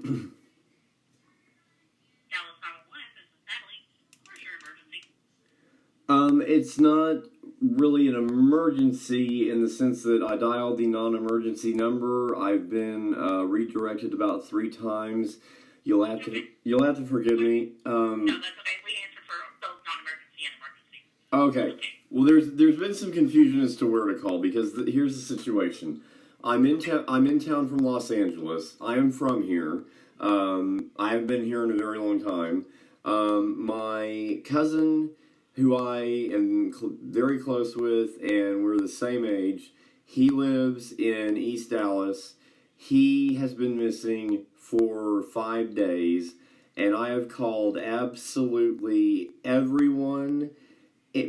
Dallas 911, this is Natalie. Where's your emergency? It's not really an emergency in the sense that I dialed the non-emergency number. I've been redirected about 3 times. You'll have to forgive me. No, that's okay. We answer for both non-emergency and emergency. Okay. Well, there's been some confusion as to where to call because here's the situation. I'm in town from Los Angeles. I am from here. I have been here in a very long time. My cousin, who I am very close with, and we're the same age, he lives in East Dallas. He has been missing for 5 days, and I have called absolutely everyone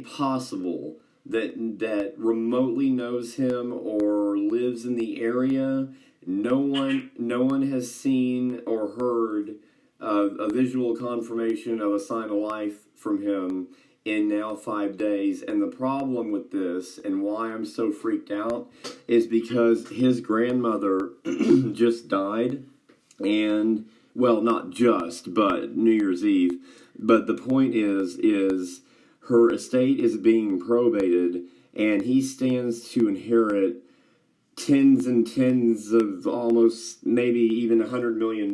possible that remotely knows him or lives in the area. No one has seen or heard a visual confirmation of a sign of life from him in now 5 days. And the problem with this and why I'm so freaked out is because his grandmother just died, and well, not just, but New Year's Eve. But the point is her estate is being probated, and he stands to inherit tens and tens of almost maybe even $100 million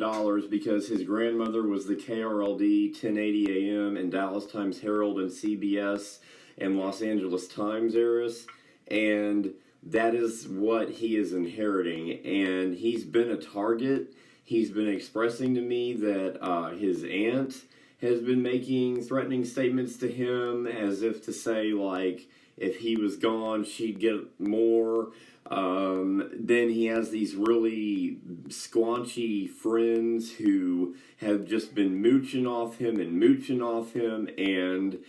because his grandmother was the KRLD 1080 AM and Dallas Times Herald and CBS and Los Angeles Times heiress, and that is what he is inheriting. And he's been a target. He's been expressing to me that his aunt has been making threatening statements to him as if to say, like, if he was gone, she'd get more. Then he has these really squanchy friends who have just been mooching off him. And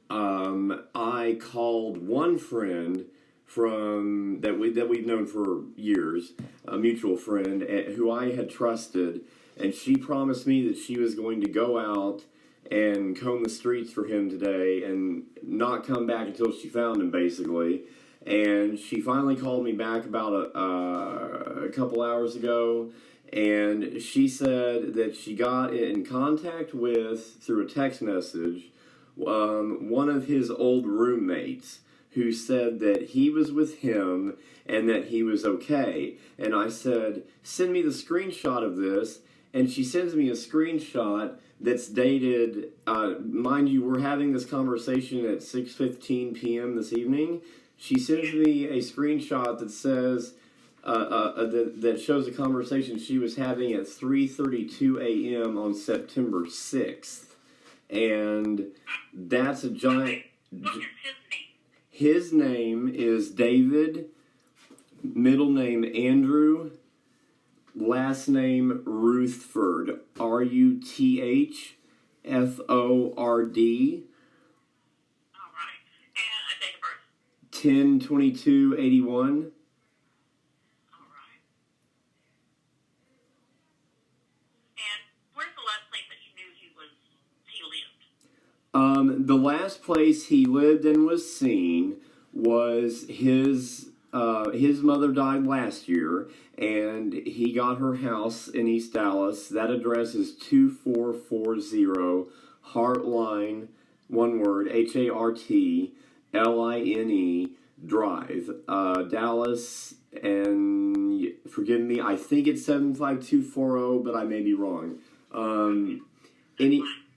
I called one friend from that we've known for years, a mutual friend who I had trusted, and she promised me that she was going to go out and comb the streets for him today and not come back until she found him, basically. And she finally called me back about a couple hours ago, and she said that she got in contact with, through a text message, one of his old roommates who said that he was with him and that he was okay. And I said, send me the screenshot of this. And she sends me a screenshot that's dated, mind you, we're having this conversation at 6:15 p.m. this evening. She sends me a screenshot that says, that shows a conversation she was having at 3:32 a.m. on September 6th. And that's a giant... His name is David, middle name Andrew, last name Ruthford, Ruthford. All right. And a date of birth? 10/22/81. All right. And where's the last place that you knew he lived? The last place he lived and was seen was his mother died last year, and he got her house in East Dallas. That address is 2440 Heartline, one word, HARTLINE Drive, Dallas, and forgive me, I think it's 75240, but I may be wrong.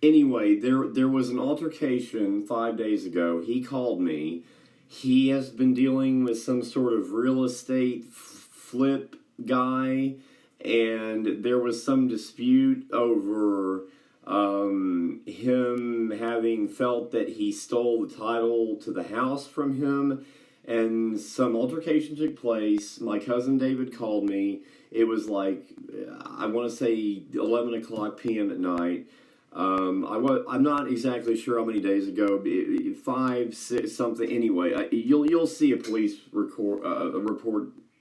Anyway, there was an altercation 5 days ago. He called me. He has been dealing with some sort of real estate flip guy, and there was some dispute over him having felt that he stole the title to the house from him, and some altercation took place. My cousin David called me. It was like, I want to say 11 o'clock p.m. at night. I'm not exactly sure how many days ago, 5, 6, something. Anyway, you'll see a police report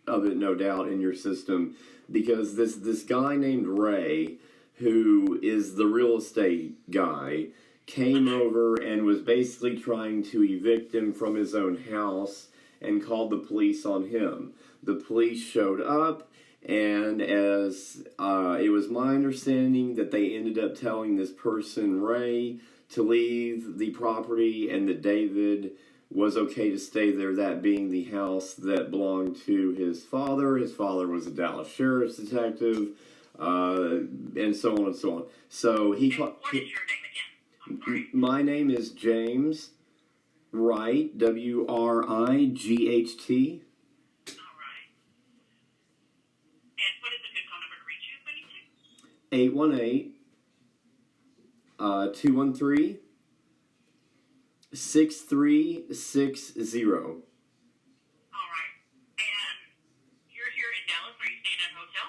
of it, no doubt, in your system, because this guy named Ray, who is the real estate guy, came over and was basically trying to evict him from his own house and called the police on him. The police showed up, And as it was my understanding that they ended up telling this person, Ray, to leave the property and that David was okay to stay there, that being the house that belonged to his father. His father was a Dallas Sheriff's detective, and so on and so on. So he... What is your name again? I'm sorry. My name is James Wright, Wright. All right. And what is a good phone number to reach you if I need to? 818-213-6360. All right. And you're here in Dallas. Are you staying at a hotel?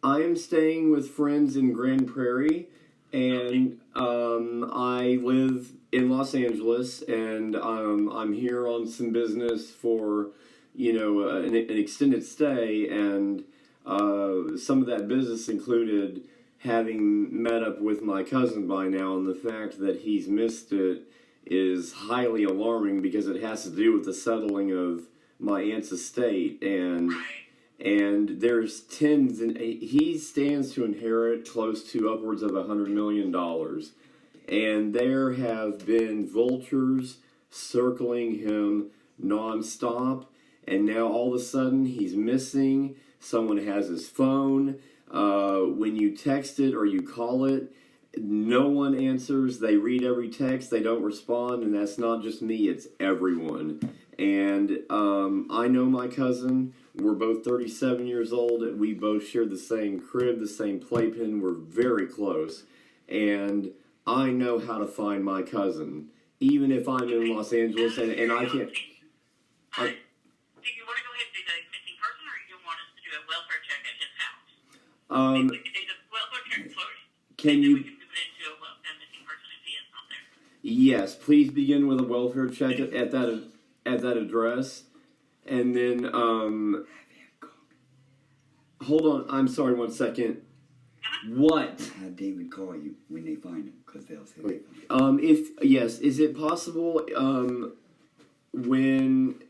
I am staying with friends in Grand Prairie, and I live in Los Angeles, and I'm here on some business for, an extended stay, and some of that business included having met up with my cousin by now, and the fact that he's missed it is highly alarming because it has to do with the settling of my aunt's estate, and there's tens, and he stands to inherit close to upwards of $100 million. And there have been vultures circling him nonstop. And now all of a sudden he's missing. Someone has his phone. When you text it or you call it, no one answers. They read every text. They don't respond. And that's not just me. It's everyone. And I know my cousin. We're both 37 years old. We both share the same crib, the same playpen. We're very close. And I know how to find my cousin, even if I'm in Los Angeles, and I can't... Do you want to go ahead and do the missing person, or you want us to do a welfare check at his house? We can do the welfare check first, Can and then you... we can move it into a missing person if he is not there. Yes, please begin with a welfare check at that address. And then, hold on, I'm sorry, 1 second. What? Have David call you when they find him, because they'll say they Wait, is it possible, when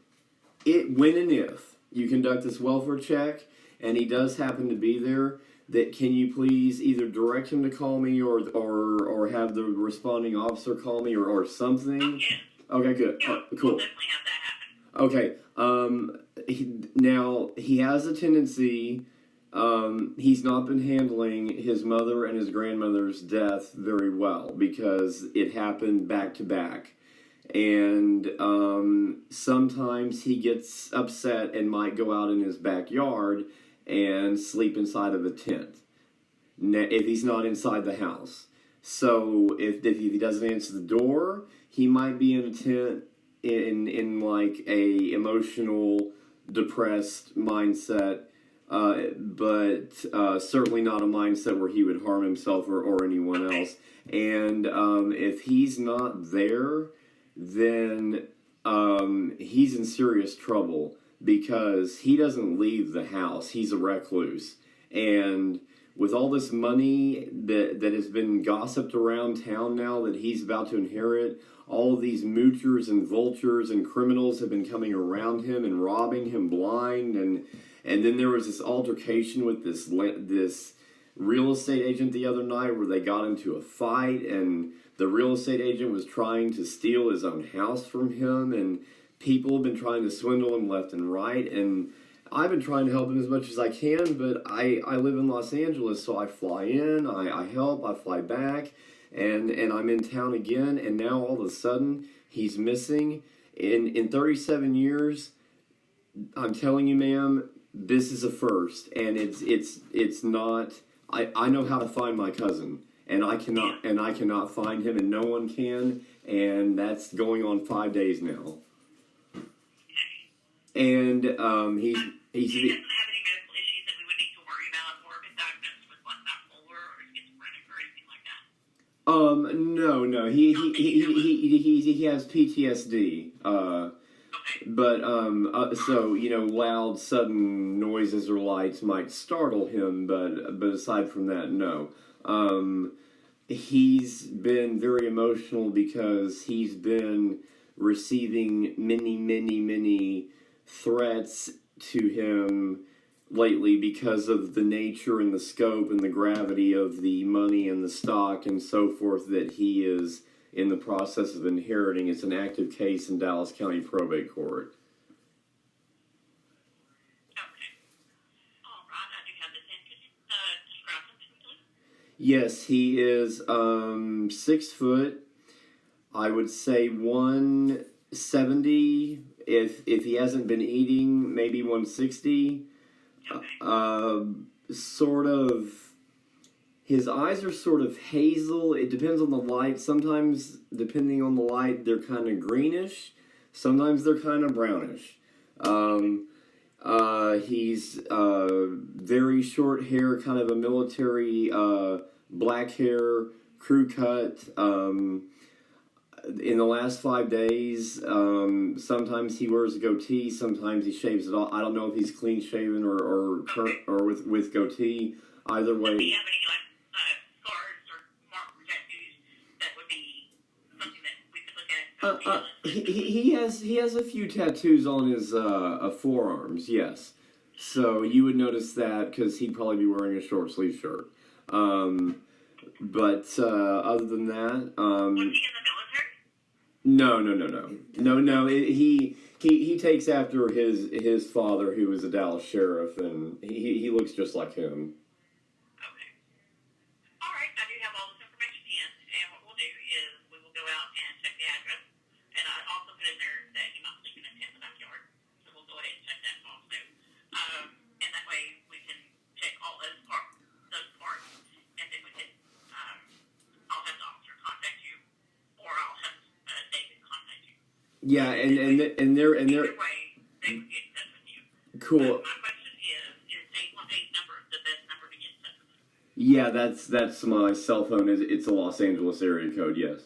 and if you conduct this welfare check, and he does happen to be there, that can you please either direct him to call me or have the responding officer call me or something? Oh, yes. Okay, good. Yeah, Cool. we'll definitely have that happen. Okay. Now he has a tendency. He's not been handling his mother and his grandmother's death very well because it happened back to back, and sometimes he gets upset and might go out in his backyard and sleep inside of a tent if he's not inside the house. So if he doesn't answer the door, he might be in a tent in like a emotional, depressed mindset, but certainly not a mindset where he would harm himself or anyone else. And if he's not there, then he's in serious trouble because he doesn't leave the house. He's a recluse. And with all this money that has been gossiped around town now that he's about to inherit, all of these moochers and vultures and criminals have been coming around him and robbing him blind. And then there was this altercation with this real estate agent the other night where they got into a fight, and the real estate agent was trying to steal his own house from him, and people have been trying to swindle him left and right. And I've been trying to help him as much as I can, but I live in Los Angeles, so I fly in, I help, I fly back, and I'm in town again, and now all of a sudden he's missing. In 37 years, I'm telling you, ma'am, this is a first, and it's not. I know how to find my cousin, and I cannot find him, and no one can, and that's going on 5 days now. And He doesn't have any medical issues that we would need to worry about, or been diagnosed with bipolar or schizophrenic or anything like that. No. He has PTSD. But so loud, sudden noises or lights might startle him, but aside from that, no. He's been very emotional because he's been receiving many threats to him lately because of the nature and the scope and the gravity of the money and the stock and so forth that he is in the process of inheriting. It's an active case in Dallas County Probate Court. Okay. All right. I do have this in. Could you describe him to me, please? Yes, he is 6 foot. I would say 170. If he hasn't been eating, maybe 160. Okay. Sort of. His eyes are sort of hazel. It depends on the light. Sometimes, depending on the light, they're kind of greenish. Sometimes they're kind of brownish. He's very short hair, kind of a military black hair, crew cut. In the last 5 days, sometimes he wears a goatee, sometimes he shaves it off. I don't know if he's clean shaven or with goatee. Either way. Does he have any scars or marks or tattoos that would be something that we could look at? He has a few tattoos on his forearms. Yes, so you would notice that because he'd probably be wearing a short sleeve shirt. But other than that, was he in the military? No. He takes after his father, who was a Dallas sheriff, and he looks just like him. Okay. All right. I do have all this information in, and what we'll do is we will go out and check the address, and I also put in there that he might sleep in a tent in the backyard, so we'll go ahead and check that also. And that way we can check all those parts, and then we can. I'll have the officer contact you, or I'll have David contact you. Yeah, and they're Either way, they would get in touch with you. cool. My question is 818 number the best number to get in touch with you? Yeah, that's my cell phone. It's a Los Angeles area code. Yes.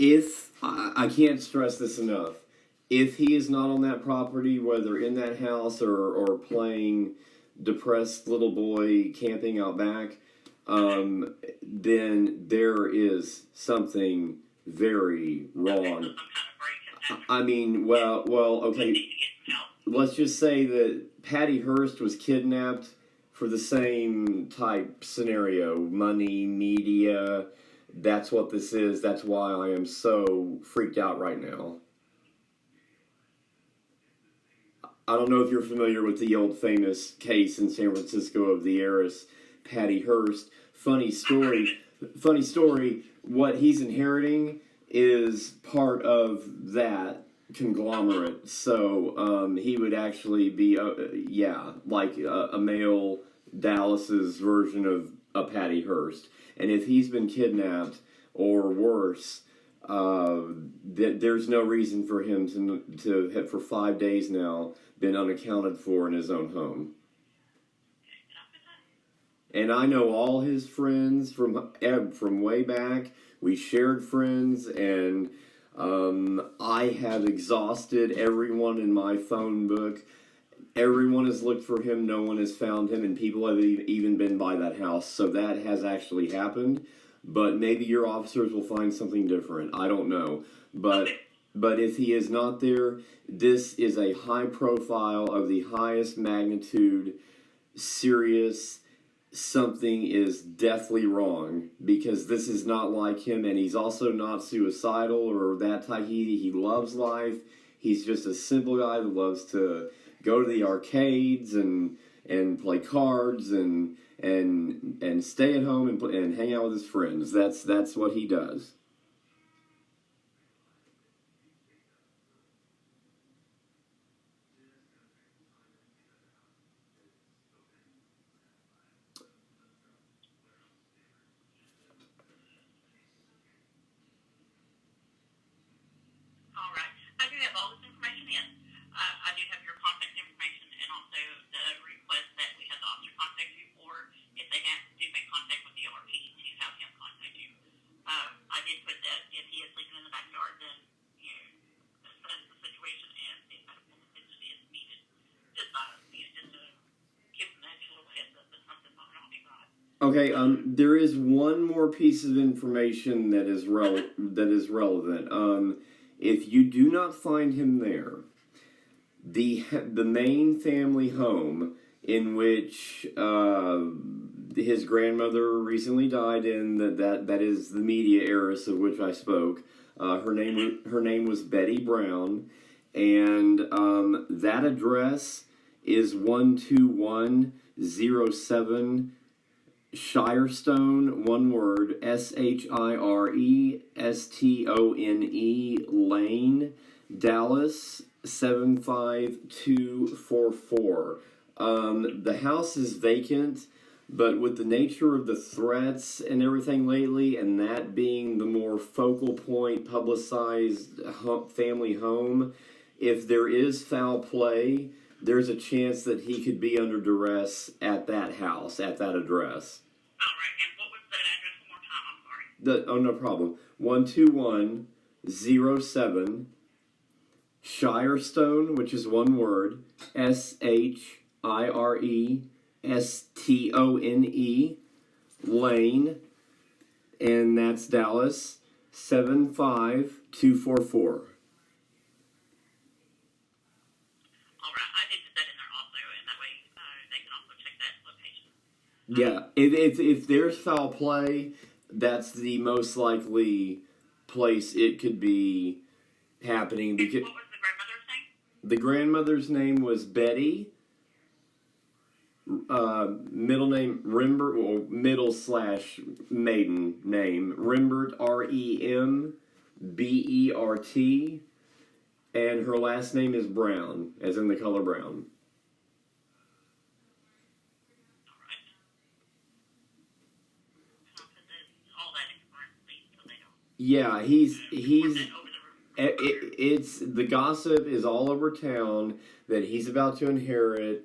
If I can't stress this enough, if he is not on that property, whether in that house or playing depressed little boy camping out back, then there is something very wrong. Some kind of break. I mean, well, okay. Let's just say that Patty Hearst was kidnapped for the same type scenario. Money, media. That's what this is. That's why I am so freaked out right now. I don't know if you're familiar with the old famous case in San Francisco of the heiress Patty Hearst. Funny story. What he's inheriting is part of that conglomerate. So he would actually be, like a male Dallas's version of a Patty Hearst. And if he's been kidnapped or worse, there's no reason for him to have for 5 days now been unaccounted for in his own home. And I know all his friends from way back. We shared friends, and I have exhausted everyone in my phone book. Everyone has looked for him. No one has found him, and people have even been by that house. So that has actually happened. But maybe your officers will find something different. I don't know. But if he is not there, this is a high profile of the highest magnitude, serious. Something is deathly wrong, because this is not like him, and he's also not suicidal or that type. He loves life. He's just a simple guy that loves to go to the arcades and play cards and stay at home and hang out with his friends. That's what he does. All right. I do have all this information in. I do have your contact information and also the request that we have the officer contact you, or if they do make contact with the ORP, to have him contact you. I did put that if he is sleeping in the backyard, then assess the situation and if medical attention is needed. Just to give them that little heads up that something might not be right. Okay, there is one more piece of information that is relevant. If you do not find him there, the main family home in which his grandmother recently died in, that is the media heiress of which I spoke. Her name was Betty Brown, and that address is 12107 Shirestone, one word, Shirestone Lane, Dallas 75244. The house is vacant, but with the nature of the threats and everything lately, and that being the more focal point, publicized family home, if there is foul play, there's a chance that he could be under duress at that house, at that address. All right, and what was that address one more time? I'm sorry. No problem. 12107 Shirestone, which is one word, Shirestone Lane, and that's Dallas 75244. Yeah, if there's foul play, that's the most likely place it could be happening. Because what was the grandmother's name? The grandmother's name was Betty. Middle name Rimbert, or middle / maiden name Rimbert, Rembert, and her last name is Brown, as in the color brown. Yeah, it's the gossip is all over town that he's about to inherit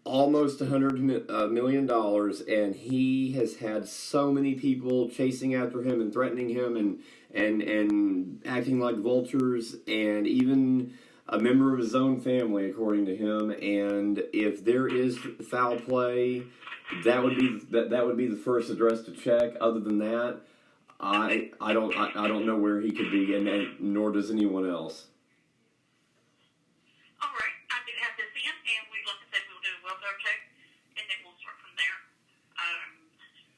almost $100 million, and he has had so many people chasing after him and threatening him and acting like vultures, and even a member of his own family, according to him. And if there is foul play, that would be the first address to check. Other than that, I don't know where he could be, and nor does anyone else. All right, I do have this in, and like I said, we'll do a welfare check, and then we'll start from there.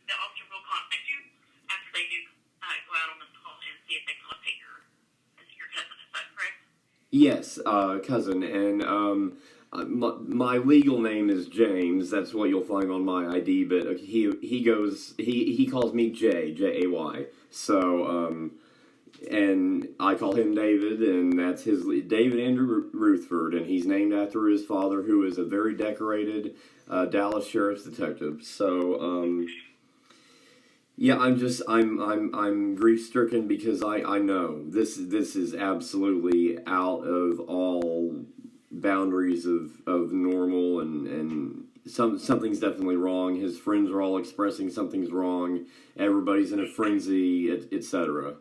The officer will contact you after they do go out on this call and see if they can locate your cousin. Is that correct? Yes, cousin, and my legal name is James. That's what you'll find on my ID. But he calls me Jay. So and I call him David, and that's David Andrew Rutherford, and he's named after his father, who is a very decorated Dallas sheriff's detective. So yeah, I'm grief stricken because I know this is absolutely out of all boundaries of normal, and something's definitely wrong. His friends are all expressing something's wrong. Everybody's in a frenzy, etc.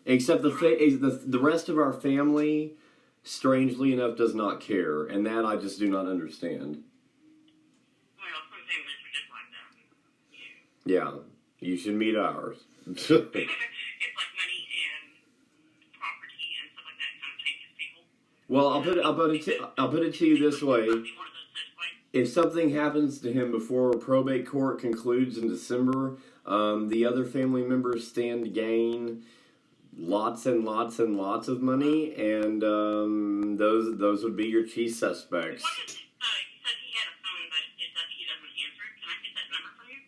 Except the rest of our family, strangely enough, does not care, and that I just do not understand. Well, some families are just like that. Yeah, you should meet ours. It's like money and property and stuff like that kind of changes people. Well, I'll put it to you this way. If something happens to him before probate court concludes in December, the other family members stand to gain lots and lots and lots of money, and those would be your chief suspects. You said he had a phone, but he doesn't answer it. Can I get that number from you?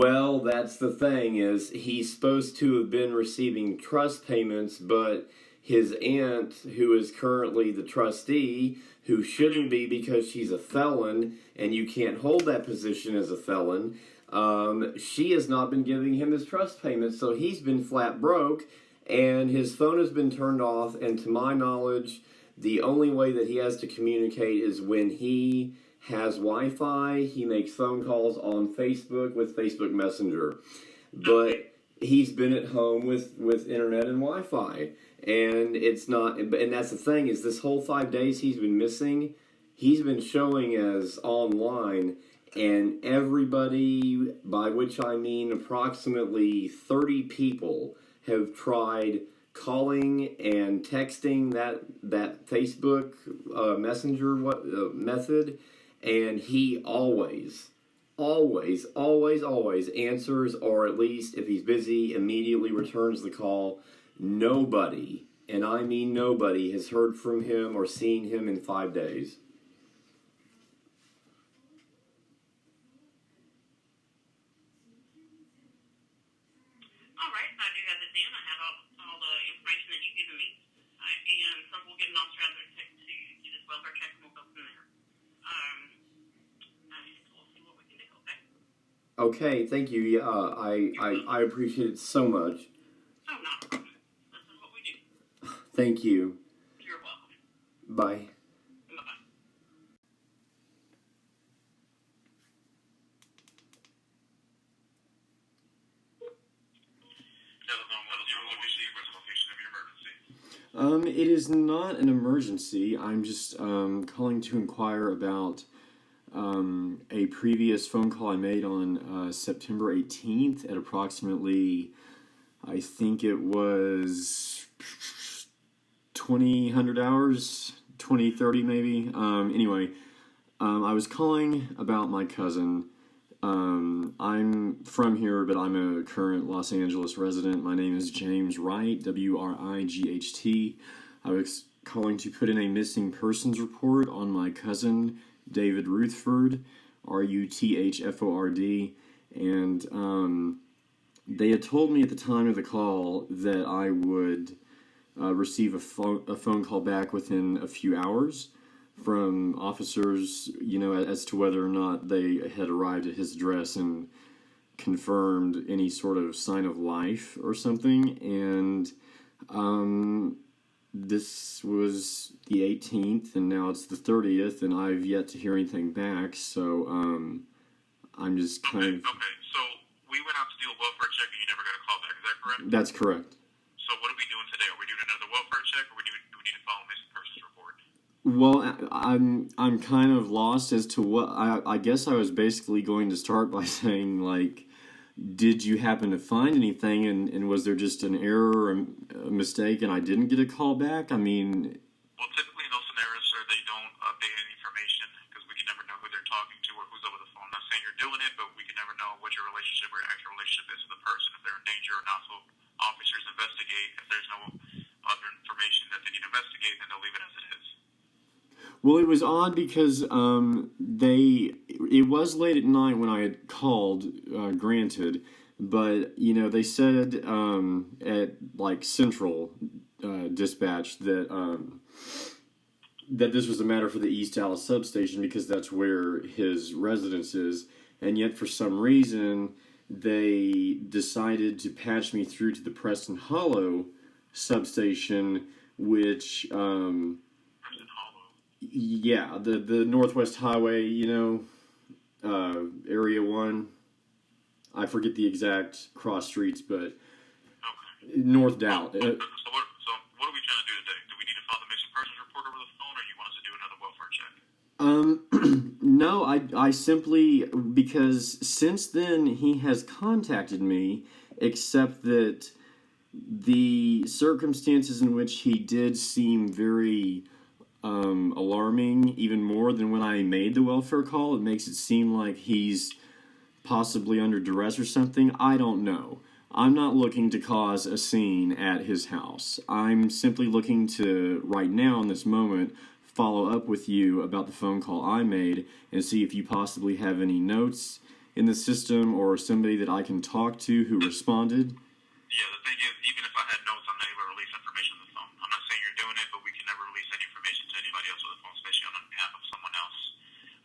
Well, that's the thing, is he's supposed to have been receiving trust payments, but his aunt, who is currently the trustee, who shouldn't be because she's a felon, and you can't hold that position as a felon, she has not been giving him his trust payments, so he's been flat broke, and his phone has been turned off, and to my knowledge, the only way that he has to communicate is when he has Wi-Fi. He makes phone calls on Facebook with Facebook Messenger, but he's been at home with internet and Wi-Fi. And it's not, and that's the thing, is this whole 5 days he's been missing, he's been showing as online, and everybody, by which I mean approximately 30 people, have tried calling and texting that Facebook Messenger method, and he always answers, or at least if he's busy, immediately returns the call. Nobody, and I mean nobody, has heard from him or seen him in 5 days. All right, I do have this in. I have all the information that you've given me. And so we'll get an officer out there to do this welfare check, and we'll go from there. And we'll see what we can do, okay? Okay, thank you. Yeah, I appreciate it so much. Oh, not a problem. This is what we do. Thank you. You're welcome. Bye. Bye-bye. It is not an emergency. I'm just calling to inquire about a previous phone call I made on September 18th at approximately, I think it was 2000 hours, 2030 maybe. Anyway, I was calling about my cousin. I'm from here, but I'm a current Los Angeles resident. My name is James Wright, Wright. I was calling to put in a missing persons report on my cousin, David Rutherford, Ruthford, and they had told me at the time of the call that I would receive a phone call back within a few hours from officers, as to whether or not they had arrived at his address and confirmed any sort of sign of life or something. And this was the 18th, and now it's the 30th, and I've yet to hear anything back. So I'm just kind of. Okay, so we went out to do a welfare check, and you never got a call back. Is that correct? That's correct. So what are we doing today? Are we doing another welfare check, or do we need to file a missing persons report? Well, I'm kind of lost as to what I guess I was basically going to start by saying, like, did you happen to find anything, and was there just an error or a mistake and I didn't get a call back? I mean, Well, typically in those scenarios, sir, they don't update any information because we can never know who they're talking to or who's over the phone. I'm not saying you're doing it, but we can never know what your relationship or actual relationship is with the person, if they're in danger or not. So officers investigate. If there's no other information that they need to investigate, then they'll leave it as it is. well, it was odd because it was late at night when I had called, granted, but they said at like Central Dispatch that this was a matter for the East Dallas substation because that's where his residence is, and yet for some reason they decided to patch me through to the Preston Hollow substation, which Preston Hollow. yeah, the Northwest Highway, Area 1. I forget the exact cross streets, but Okay. North Dallas. So what are we trying to do today? Do we need to file the missing persons report over the phone, or you want us to do another welfare check? No, I simply, because since then he has contacted me, except that the circumstances in which he did seem very alarming, even more than when I made the welfare call. It makes it seem like he's possibly under duress or something. I don't know. I'm not looking to cause a scene at his house. I'm simply looking to, right now in this moment, follow up with you about the phone call I made and see if you possibly have any notes in the system or somebody that I can talk to who responded. Yeah, the thing is, even if I had notes, I'm not able to release information on the phone. I'm not saying you're doing it, but we can never release any information to anybody else on the phone, especially on behalf of someone else.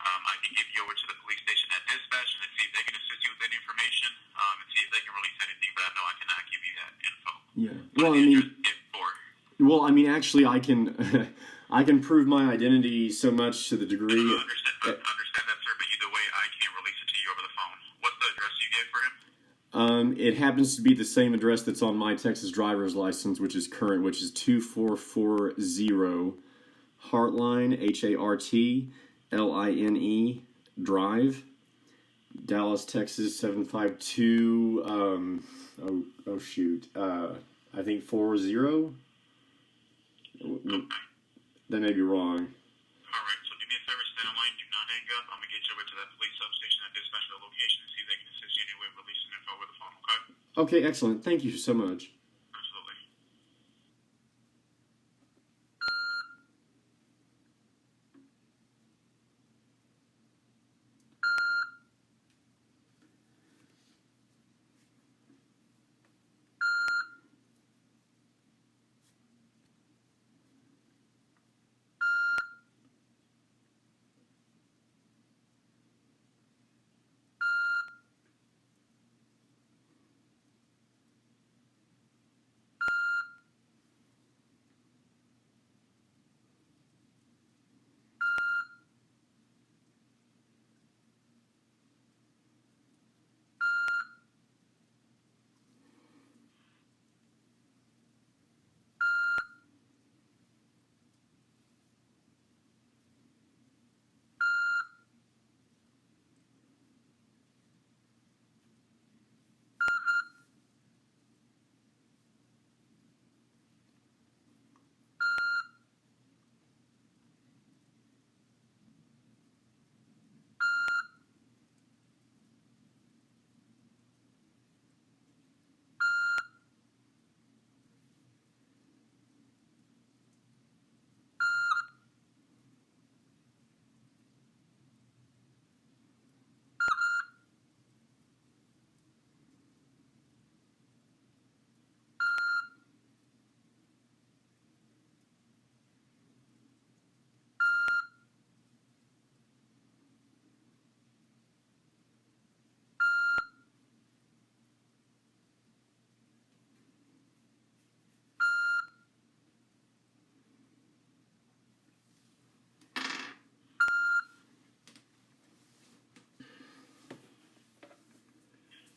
I can give you over to the police station at dispatch and see if they can assist you with any information, and see if they can release anything, but I know I cannot give you that info. Yeah. Well, I mean, actually, I can, I can prove my identity so much to the degree. I understand that, sir, but either way, I can't release it to you over the phone. What's the address you gave for him? It happens to be the same address that's on my Texas driver's license, which is current, which is 2440 Heartline, Hartline Drive, Dallas, Texas 752. I think 40. Okay. That may be wrong. All right, so do me a favor, stay online, do not hang up. I'm going to get you over to that police substation and dispatch the location and see if they can assist you in any way with releasing info over the phone, okay? Okay, excellent. Thank you so much. Absolutely.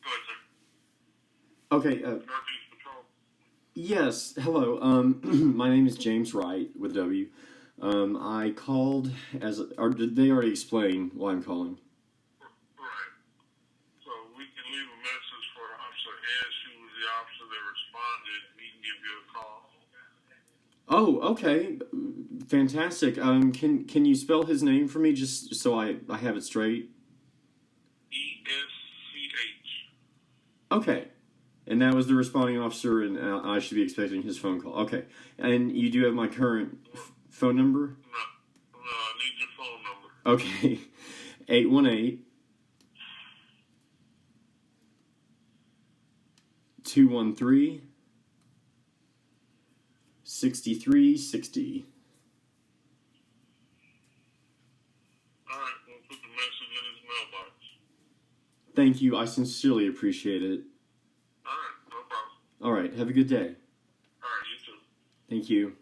Go ahead, sir. Okay, Northeast Patrol. yes, hello. My name is James Wright with W. I called or did they already explain why I'm calling? Right. So we can leave a message for Officer S, who was the officer that responded. He can give you a call. Oh, okay. Fantastic. Can you spell his name for me just so I have it straight? ESCH. Okay. And that was the responding officer, and I should be expecting his phone call. Okay. And you do have my current phone number? No, I need your phone number. Okay. 818 213 6360. All right, we'll put the message in his mailbox. Thank you. I sincerely appreciate it. All right, no problem. All right. Have a good day. All right, you too. Thank you.